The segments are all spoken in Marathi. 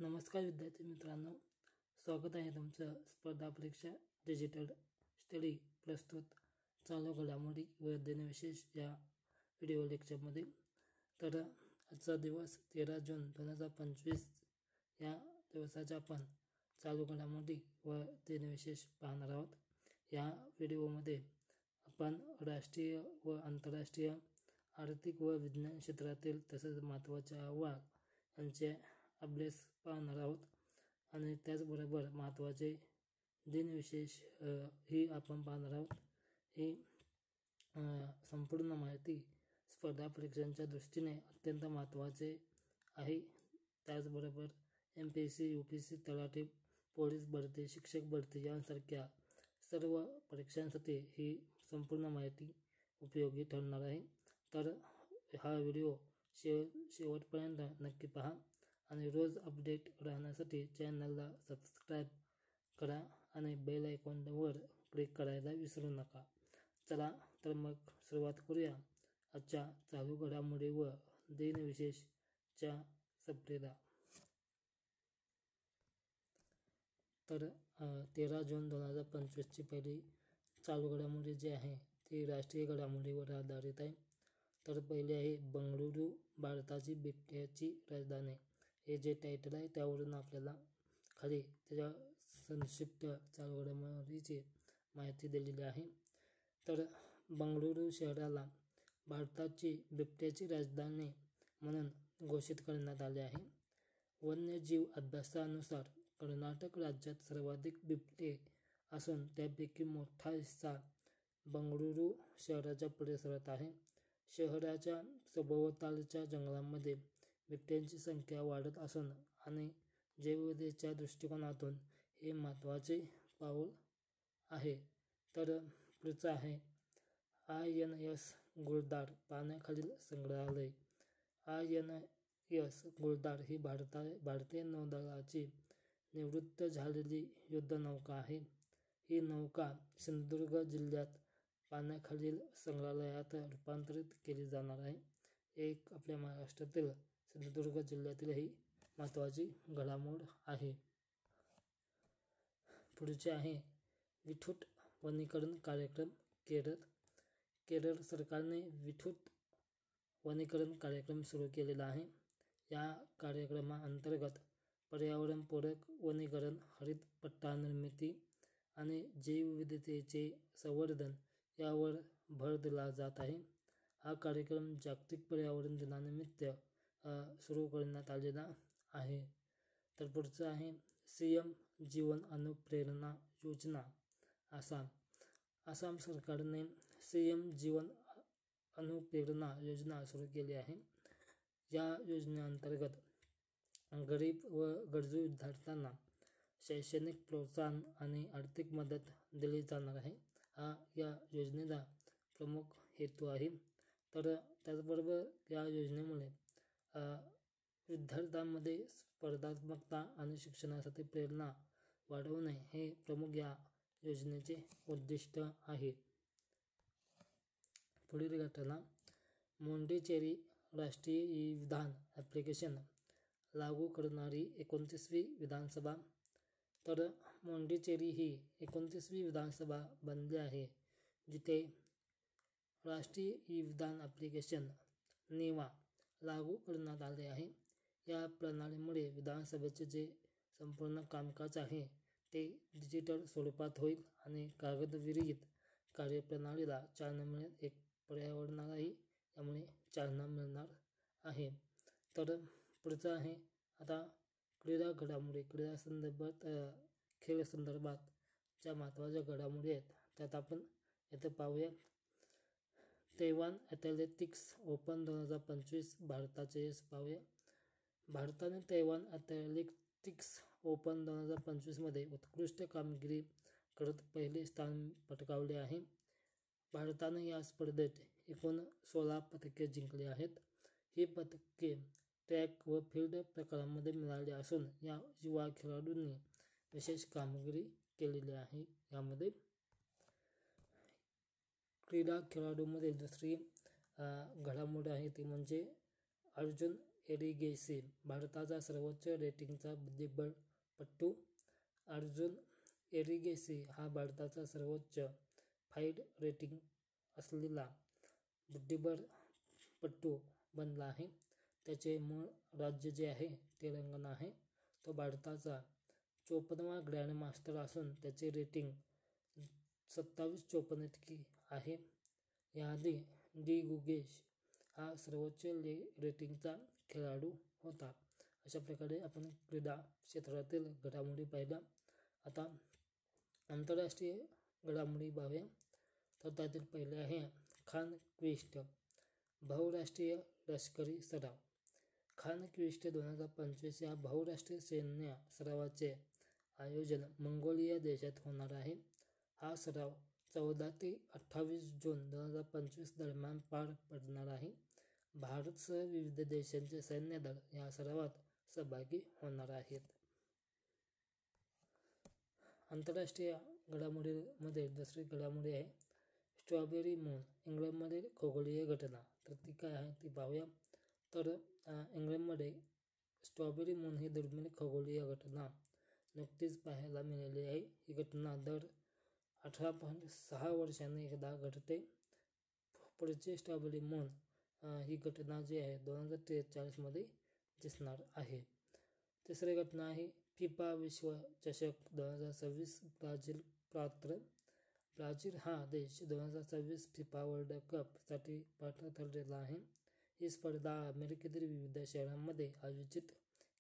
नमस्कार विद्यार्थी मित्रांनो, स्वागत आहे तुमचं स्पर्धा परीक्षा डिजिटल स्टडी प्रस्तुत चालू घडामोडी व दिनविशेष या व्हिडिओ लेक्चरमध्ये। तर आजचा दिवस 13 जून 2025 या दिवसाच्या आपण चालू घडामोडी व दिनविशेष पाहणार आहोत। या व्हिडिओमध्ये आपण राष्ट्रीय व आंतरराष्ट्रीय आर्थिक व विज्ञान क्षेत्रातील तसेच महत्त्वाच्या अहवाल यांचे अभ्यास पाहणार आहोत आणि त्याचबरोबर महत्त्वाचे दिनविशेष ही आपण पाहणार आहोत। ही संपूर्ण माहिती स्पर्धा परीक्षांच्या दृष्टीने अत्यंत महत्त्वाचे आहे। त्याचबरोबर MPSC, UPSC, तलाठी, पोलीस भरती, शिक्षक भरती यांसारख्या सर्व परीक्षांसाठी ही संपूर्ण माहिती उपयोगी ठरणार आहे। तर हा व्हिडिओ शेवटपर्यंत नक्की पहा आणि रोज अपडेट राहण्यासाठी चॅनलला सबस्क्राईब करा आणि बेल आयकॉनवर क्लिक करायला विसरू नका। चला तर मग सुरुवात करूया आजच्या चालू घडामोडी व दिनविशेषच्या सप्रेदा। तर 13 जून 2025 ची पहिली चालू घडामोडी जी आहे ती राष्ट्रीय घडामोडीवर आधारित आहे। तर पहिले आहे बंगळुरू भारताची बिबट्याची राजधानी। हे जे टायटल आहे त्यावरून आपल्याला खाली त्याच्या संक्षिप्त चालू घडामोडीची माहिती दिलेली आहे। तर बंगळुरू शहराला भारताची बिबट्याची राजधानी म्हणून घोषित करण्यात आले आहे। वन्यजीव अभ्यासानुसार कर्नाटक राज्यात सर्वाधिक बिबटे असून त्यापैकी मोठा हिस्सा बंगळुरू शहराच्या परिसरात आहे। शहराच्या सभोवतालच्या जंगलामध्ये बिबट्यांची संख्या वाढत असून आणि जैवविविधतेच्या दृष्टिकोनातून हे महत्त्वाचे पाऊल आहे। तर पुढचं आहे INS गुलदार पाण्याखालील संग्रहालय। INS गुलदार ही भारतीय नौदलाची निवृत्त झालेली युद्धनौका आहे। ही नौका सिंधुदुर्ग जिल्ह्यात पाण्याखालील संग्रहालयात रूपांतरित केली जाणार आहे। एक आपल्या महाराष्ट्रातील सिंधुदुर्ग जिल्ह्यातील ही महत्त्वाची घडामोड आहे। पुढचे आहे विठूट वनीकरण कार्यक्रम केरळ। केरळ सरकारने विठूट वनीकरण कार्यक्रम सुरू केलेला आहे। या कार्यक्रमाअंतर्गत पर्यावरणपूरक वनीकरण, हरित पट्टा निर्मिती आणि जैवविविधतेचे संवर्धन यावर भर दिला जात आहे। हा कार्यक्रम जागतिक पर्यावरण दिनानिमित्त सुरू करण्यात आलेला आहे। तर पुढचं आहे CM जीवन अनुप्रेरणा योजना आसाम। आसाम सरकारने CM जीवन अनुप्रेरणा योजना सुरू केली आहे। या योजनेअंतर्गत गरीब व गरजू विद्यार्थ्यांना शैक्षणिक प्रोत्साहन आणि आर्थिक मदत दिली जाणार आहे। हा या योजनेचा प्रमुख हेतू आहे। तर त्याचबरोबर या योजनेमुळे विद्यार्थ्यांमध्ये स्पर्धात्मकता आणि शिक्षणासाठी प्रेरणा वाढवणे हे प्रमुख या योजनेचे उद्दिष्ट आहे। पुढील घटना मोंडीचेरी राष्ट्रीय ई-विधान ॲप्लिकेशन लागू करणारी 29वी विधानसभा। तर मोंडीचेरी ही 29वी विधानसभा बनली आहे जिथे राष्ट्रीय ई-विधान ॲप्लिकेशन निवा लागू करण्यात आले आहे। या प्रणालीमुळे विधानसभेचे जे संपूर्ण कामकाज आहे ते डिजिटल स्वरूपात होईल आणि कागदविरहित कार्यप्रणालीला चालना मिळेल। एक पर्यावरणालाही यामुळे चालना मिळणार आहे। तर पुढचं आहे आता क्रीडा घडामोडी। क्रीडा संदर्भात खेळ संदर्भात ज्या महत्त्वाच्या घडामोडी आहेत त्यात आपण इथे पाहूया। तैवान ॲथलेटिक्स ओपन 2025 भारताचे यश पाहूया। भारताने तैवान ॲथलेटिक्स ओपन 2025 मध्ये उत्कृष्ट कामगिरी करत पहिले स्थान पटकावले आहे। भारताने या स्पर्धेत एकूण 16 पदके जिंकली आहेत। ही पदके ट्रॅक व फील्ड प्रकारांमध्ये मिळाली असून या युवा खेळाडूंनी विशेष कामगिरी केलेली आहे। यामध्ये क्रीडा खेळाडूंमध्ये दुसरी घडामोड आहे ती म्हणजे अर्जुन एरिगेसी भारताचा सर्वोच्च रेटिंगचा बुद्धिबळपटू. अर्जुन एरिगेसी हा भारताचा सर्वोच्च 5 रेटिंग असलेला बुद्धिबळपटू बनला आहे. त्याचे मूळ राज्य जे आहे तेलंगणा आहे. तो भारताचा 54वा ग्रँडमास्टर असून त्याचे रेटिंग 2754 इतकी आहे. याआधी डी गुगेश हा सर्वोच्च रेटिंगचा खेळाडू होता. अशा प्रकारे आपण क्रीडा क्षेत्रातील घडामोडी पाहिल्या. आता आंतरराष्ट्रीय घडामोडी पाहूया. तर त्यातील पहिले आहे खान क्विस्ट बहुराष्ट्रीय लष्करी सराव. खान क्विस्ट 2025 या बहुराष्ट्रीय सैन्य सरावाचे आयोजन मंगोलिया देशात होणार आहे. हा सराव 14 ते 28 जून 2025 दरम्यान पार पडणार आहे. भारतसह विविध देशांचे सैन्यदल या सरावात सहभागी होणार आहेत. आंतरराष्ट्रीय घडामोडीमध्ये दुसरी घडामोडी आहे स्ट्रॉबेरी मून इंग्लंडमधील खगोलीय घटना. तर ती काय आहे ती पाहूया. तर इंग्लंडमध्ये स्ट्रॉबेरी मून ही दुर्मिळ खगोलीय घटना नुकतीच पाहायला मिळाली आहे. ही घटना दर 18.6 वर्षांनी एकदा घडते. पुढचे स्ट्रॉबेरी मून ही घटना जी आहे 2043 मध्ये दिसणार आहे. तिसरी घटना आहे फिफा विश्वचषक 2026 ब्राझील पात्र. ब्राझील हा देश 2026 फिफा वर्ल्ड कप साठी पात्र ठरलेला आहे. ही स्पर्धा अमेरिकेतील विविध शहरांमध्ये आयोजित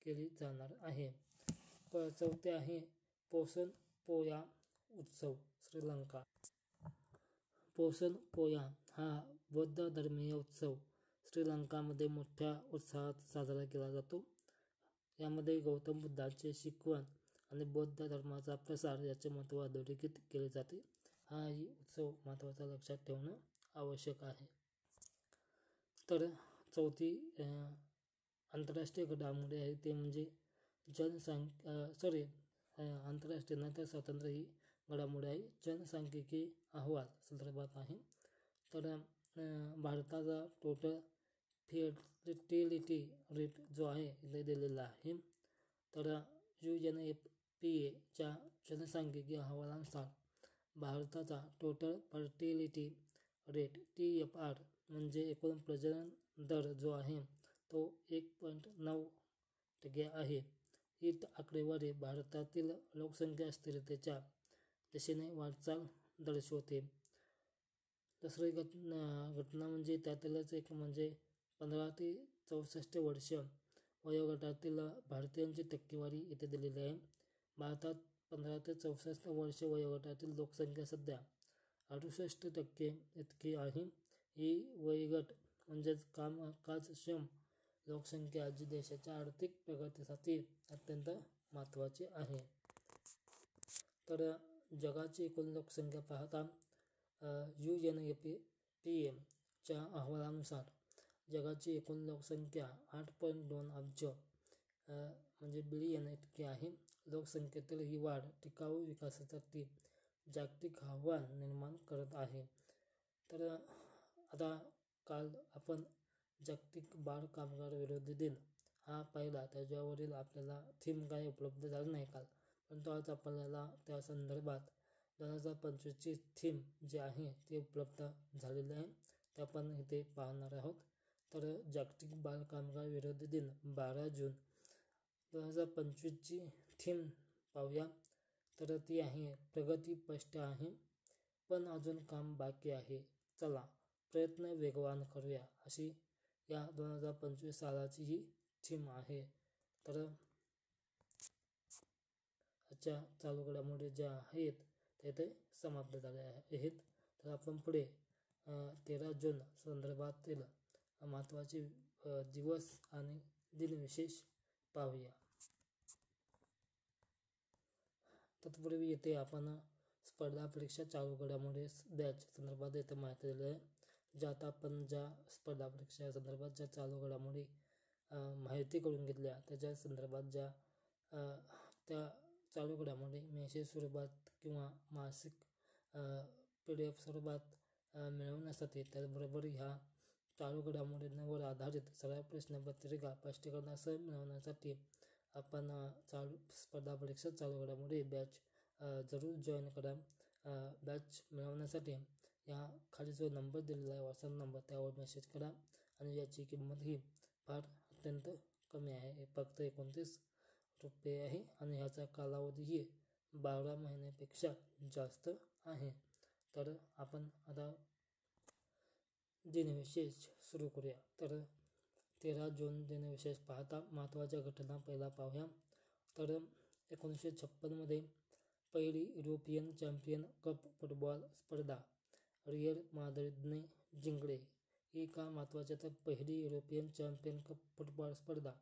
केली जाणार आहे. चौथे आहे पोसन पोया उत्सव श्रीलंका. पोसन पोया हा बौद्ध धर्मीय उत्सव श्रीलंकामध्ये मोठ्या उत्साहात साजरा केला जातो. यामध्ये गौतम बुद्धांचे शिकवण आणि बौद्ध धर्माचा प्रसार याचे महत्त्व अधोरेखित केले जाते. हाही उत्सव महत्त्वाचा लक्षात ठेवणं आवश्यक आहे. तर चौथी आंतरराष्ट्रीय घडामोडी आहे ते म्हणजे आंतरराष्ट्रीय नाट्य स्वातंत्र्य ही घडामोडी आहे. जनसांख्यिकी अहवाल संदर्भात आहे. तर भारताचा टोटल फर्टिलिटी रेट जो आहे इथे दिलेला आहे. तर UNFPA जनसांख्यिकी अहवालानुसार भारताचा टोटल फर्टिलिटी रेट TFR म्हणजे एकूण प्रजनन दर जो आहे तो 1.9% आहे. ही आकडेवारी भारतातील लोकसंख्या स्थिरतेच्या दिशेने वाटचाल दर्शवते. दुसरी घटना म्हणजे त्यातीलच एक म्हणजे 15 ते 64 वर्ष वयोगटातील भारतीयांची टक्केवारी इथे दिलेली आहे. भारतात 15 ते 64 वर्ष वयोगटातील लोकसंख्या सध्या 68% इतकी आहे. ही वयोगट म्हणजेच कामकाजक्षम लोकसंख्या जी देशाच्या आर्थिक प्रगतीसाठी अत्यंत महत्त्वाची आहे. तर जगाची एकूण लोकसंख्या पाहता UNFPA अहवालानुसार जगाची एकूण लोकसंख्या 8.2 अब्ज म्हणजे बिलियन इतकी आहे. लोकसंख्येतील ही वाढ टिकाऊ विकासासाठी जागतिक आव्हान निर्माण करत आहे. तर आता काल आपण जागतिक बाल कामगार विरोधी दिन हा पाहिला. त्याच्यावरील आपल्याला थीम काय उपलब्ध झालं नाही काल, परंतु आज आपल्याला त्या संदर्भात 2025ची थीम जी आहे ती उपलब्ध झालेली आहे. ते आपण इथे पाहणार आहोत. तर जागतिक बाल कामगार विरोधी दिन 12 जून 2025ची थीम पाहूया. तर ती आहे प्रगती स्पष्ट आहे पण अजून काम बाकी आहे, चला प्रयत्न वेगवान करूया, अशी या 2025 सालाची ही थीम आहे. तर आजच्या चालू घडामोडी ज्या आहेत त्या इथे समाप्त झाल्या आहेत. तर आपण पुढे 13 जून संदर्भातील महत्त्वाचे दिवस आणि दिनविशेष पाहूया. तत्पूर्वी येथे आपण स्पर्धा परीक्षा चालू घडामोडी बॅच संदर्भात येथे माहिती दिली आहे. ज्यात आपण ज्या स्पर्धा परीक्षा संदर्भात ज्या चालू घडामोडी माहिती करून घेतल्या त्याच्या संदर्भात ज्या त्या चालू घडामोडी मेसेज स्वरूपात किंवा मासिक PDF स्वरूपात मिळवण्यासाठी त्याचबरोबर ह्या चालू घडामोडींवर आधारित सराव प्रश्नपत्रिका स्पष्टीकरणासह मिळवण्यासाठी आपण चालू स्पर्धा परीक्षा चालू घडामोडी बॅच जरूर जॉईन करा. बॅच मिळवण्यासाठी या खाली जो नंबर दिलेला आहे व्हॉट्सअप नंबर, त्यावर मेसेज करा. आणि याची किंमत ही फार अत्यंत कमी आहे, फक्त 29 रुपये आहे. आणि ह्याचा कालावधीही 12 महिन्यापेक्षा जास्त आहे. तर आपण आता दिनविशेष सुरू करूया. तर 13 जून दिनविशेष पाहता महत्त्वाच्या घटना पहिला पाहूया. तर 1956 पहिली युरोपियन चॅम्पियन कप फुटबॉल स्पर्धा रिअल माद्रिदने जिंकली. ही का महत्त्वाची? तर पहिली युरोपियन चॅम्पियन कप फुटबॉल स्पर्धा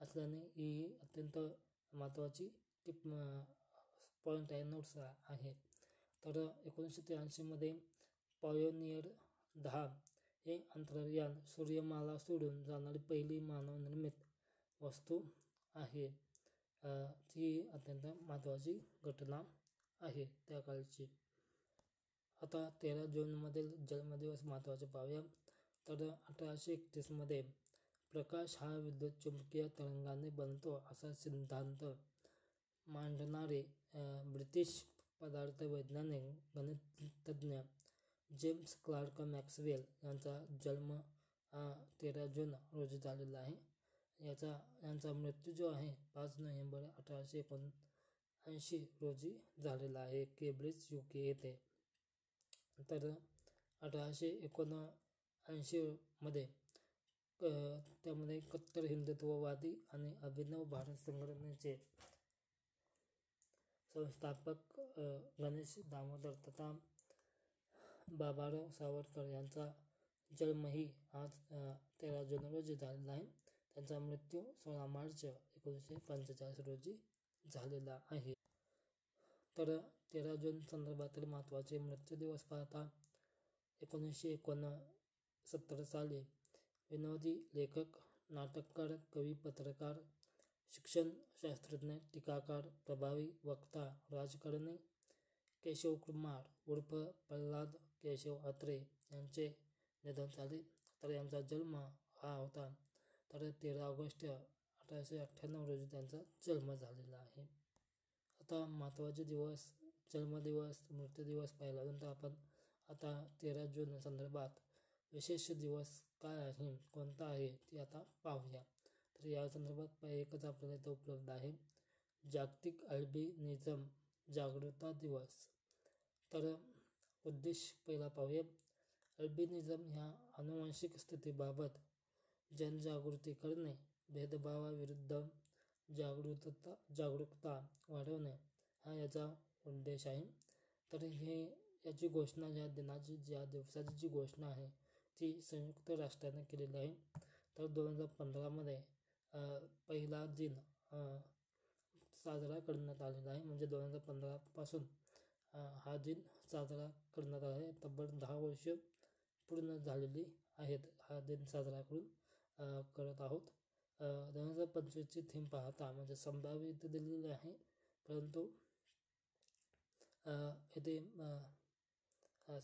असल्याने ही अत्यंत महत्त्वाची पॉईंट आहे, नोट्स आहे. तर 1983 पायोनियर 10 हे अंतराळयान सूर्यमाला सोडून जाणारी पहिली मानवनिर्मित वस्तू आहे. ती अत्यंत महत्त्वाची घटना आहे त्या काळची. आता 13 जूनमधील जन्मदिवस महत्त्वाचे पाहूया. तर 1831 प्रकाश हा विद्युतचुंबकीय तरंगाने बनतो असा सिद्धांत मांडणारे ब्रिटिश पदार्थ वैज्ञानिक गणितज्ञ जेम्स क्लार्क मॅक्सवेल यांचा जन्म 13 जून रोजी झालेला आहे. यांचा मृत्यू जो आहे 5 नोव्हेंबर 1879 रोजी झालेला आहे, केम्ब्रिज UK येथे. तर 1879 त्यामध्ये कट्टर हिंदुत्ववादी आणि अभिनव भारत संघटनेचे संस्थापक गणेश दामोदर तथा बाबाराव सावरकर यांचा जन्मही आज 13 जून रोजी झालेला आहे. त्यांचा मृत्यू 16 मार्च 1945 रोजी झालेला आहे. तर 13 जून संदर्भातील महत्त्वाचे मृत्यूदिवस पाहता 1969 साली विनोदी लेखक, नाटककार, कवी, पत्रकार, शिक्षणशास्त्रज्ञ, टीकाकार, प्रभावी वक्ता, राजकारणी केशवकुमार उर्फ प्रल्हाद केशव अत्रे यांचे निधन झाले. तर यांचा जन्म हा होता तर 13 ऑगस्ट 1898 रोजी त्यांचा जन्म झालेला आहे. आता महत्त्वाचे दिवस, जन्मदिवस, मृत्यूदिवस पाहिल्यानंतर आपण आता 13 जून संदर्भात विशेष दिवस काय आहे, कोणता आहे ते आता पाहूया. तर या संदर्भात एकच आपल्याला इथं उपलब्ध आहे, जागतिक अल्बिनिझम जागरूकता दिवस. तर उद्देश पहिला पाहूया. अल्बिनिझम ह्या आनुवंशिक स्थितीबाबत जनजागृती करणे, भेदभावाविरुद्ध जागरूकता वाढवणे हा याचा उद्देश आहे. तर याची घोषणा ज्या दिवसाची जी घोषणा आहे ती संयुक्त राष्ट्राने केलेली आहे. तर 2015 पहिला दिन साजरा करण्यात आलेला आहे. म्हणजे 2015 पासून हा दिन साजरा करण्यात आला आहे. तब्बल 10 वर्ष पूर्ण झालेली आहेत हा दिन साजरा करत आहोत. 2025ची थीम पाहता म्हणजे संभाव्य इथे दिलेली आहे, परंतु इथे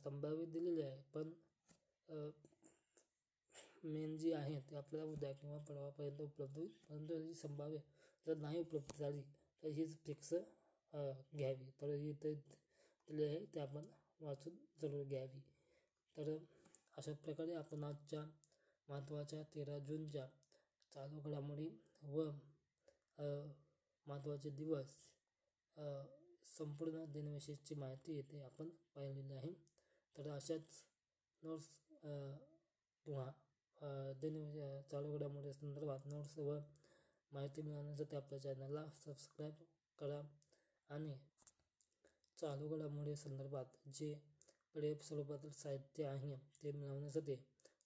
संभाव्य दिलेली आहे, पण मेन जी आहे ते आपल्याला उद्या किंवा परवापर्यंत उपलब्ध होईल. परंतु ही संभाव्य जर नाही उपलब्ध झाली तर हीच फिक्स घ्यावी. तर ही इथे दिले आहे ते आपण वाचून जरूर घ्यावी. तर अशा प्रकारे आपण आजच्या महत्त्वाच्या 13 जूनच्या चालू घडामोडी व महत्त्वाचे दिवस, संपूर्ण दिनविशेषची माहिती येथे आपण पाहिलेली आहे. तर अशाच नोट्स किंवा चालू घडामोडी संदर्भात नोट्स व माहिती मिळवण्यासाठी आपल्या चॅनलला सबस्क्राईब करा. आणि चालू घडामोडी संदर्भात जे PDF स्वरूपातील साहित्य आहे ते मिळवण्यासाठी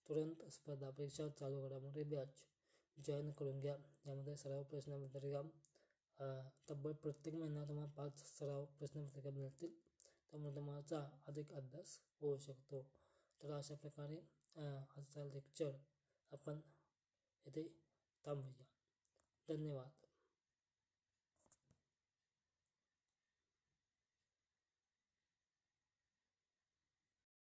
तुरंत स्पर्धा परीक्षा चालू घडामोडी बॅच जॉईन करून घ्या. यामध्ये सराव प्रश्नपत्रिका तब्बल प्रत्येक महिन्यात तुम्हाला 5 सराव प्रश्नपत्रिका मिळतील, त्यामुळे तुम्हाला अधिक अभ्यास होऊ शकतो. तर अशा प्रकारे आजचा लेक्चर आपण इथे थांबूया. धन्यवाद.